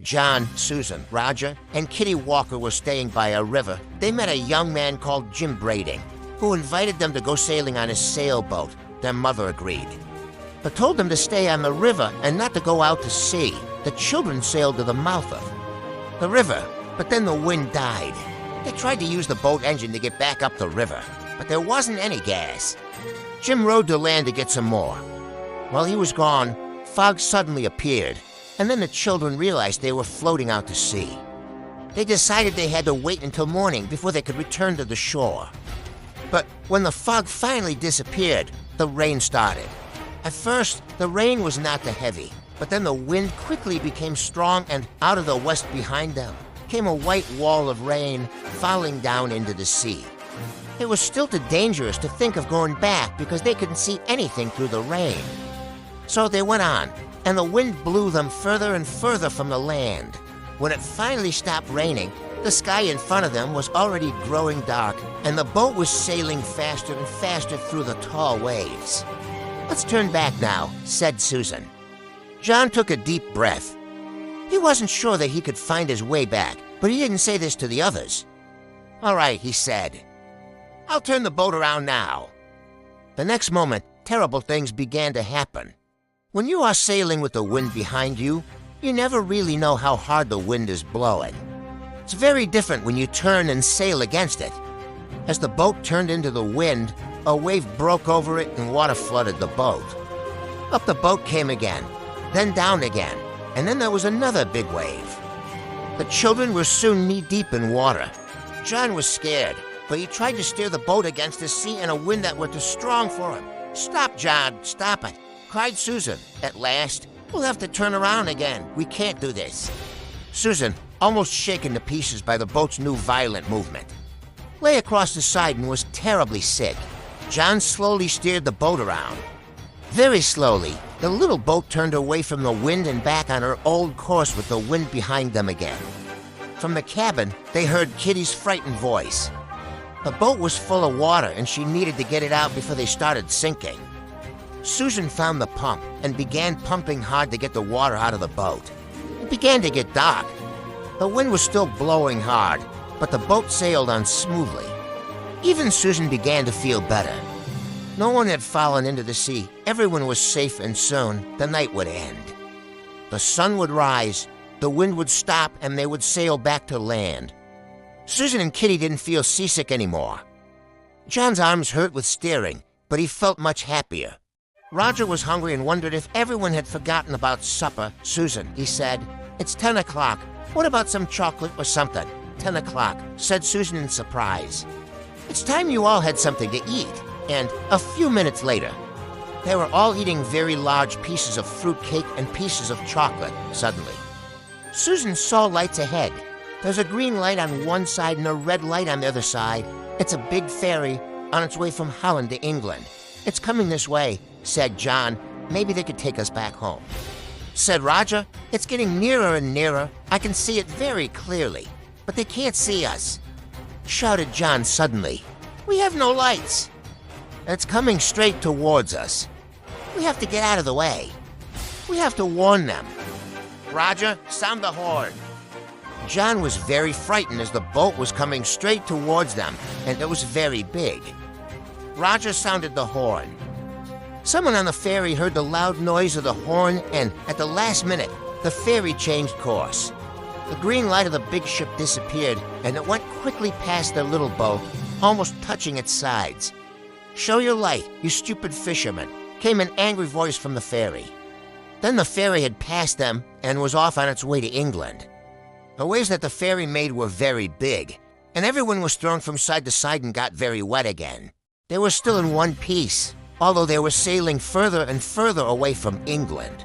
John, Susan, Roger, and Kitty Walker were staying by a river. They met a young man called Jim Brading, who invited them to go sailing on his sailboat. Their mother agreed, but told them to stay on the river and not to go out to sea. The children sailed to the mouth of the river, but then the wind died. They tried to use the boat engine to get back up the river, but there wasn't any gas. Jim rowed to land to get some more. While he was gone, fog suddenly appeared, and then the children realized they were floating out to sea. They decided they had to wait until morning before they could return to the shore. But when the fog finally disappeared, the rain started. At first, the rain was not that heavy, but then the wind quickly became strong, and out of the west behind them came a white wall of rain falling down into the sea. It was still too dangerous to think of going back because they couldn't see anything through the rain. So they went on, and the wind blew them further and further from the land. When it finally stopped raining, the sky in front of them was already growing dark, and the boat was sailing faster and faster through the tall waves. "Let's turn back now," said Susan. John took a deep breath. He wasn't sure that he could find his way back, but he didn't say this to the others. "All right," he said. "I'll turn the boat around now." The next moment, terrible things began to happen. When you are sailing with the wind behind you, you never really know how hard the wind is blowing. It's very different when you turn and sail against it. As the boat turned into the wind, a wave broke over it and water flooded the boat. Up the boat came again, then down again, and then there was another big wave. The children were soon knee-deep in water. John was scared, but he tried to steer the boat against the sea and a wind that was too strong for him. "Stop, John, stop it," cried Susan. At last, "We'll have to turn around again. We can't do this." Susan, almost shaken to pieces by the boat's new violent movement, lay across the side and was terribly sick. John slowly steered the boat around. Very slowly, the little boat turned away from the wind and back on her old course with the wind behind them again. From the cabin, they heard Kitty's frightened voice. The boat was full of water, and she needed to get it out before they started sinking. Susan found the pump and began pumping hard to get the water out of the boat. It began to get dark. The wind was still blowing hard, but the boat sailed on smoothly. Even Susan began to feel better. No one had fallen into the sea. Everyone was safe, and soon the night would end. The sun would rise, the wind would stop, and they would sail back to land. Susan and Kitty didn't feel seasick anymore. John's arms hurt with steering, but he felt much happier. Roger was hungry and wondered if everyone had forgotten about supper. "Susan," he said, "it's 10 o'clock. What about some chocolate or something?" 10 o'clock, said Susan in surprise. "It's time you all had something to eat." And a few minutes later, they were all eating very large pieces of fruit cake and pieces of chocolate. Suddenly, Susan saw lights ahead. There's a green light on one side and a red light on the other side. It's a big ferry on its way from Holland to England. "It's coming this way," said John. "Maybe they could take us back home." Said Roger, "It's getting nearer and nearer. I can see it very clearly, but they can't see us." Shouted John suddenly. "We have no lights. It's coming straight towards us. We have to get out of the way. We have to warn them." "Roger, sound the horn." John was very frightened as the boat was coming straight towards them, and it was very big. Roger sounded the horn. Someone on the ferry heard the loud noise of the horn, and at the last minute, the ferry changed course. The green light of the big ship disappeared, and it went quickly past their little boat, almost touching its sides. "Show your light, you stupid fishermen," came an angry voice from the ferry. Then the ferry had passed them and was off on its way to England. The waves that the ferry made were very big, and everyone was thrown from side to side and got very wet again. They were still in one piece, although they were sailing further and further away from England.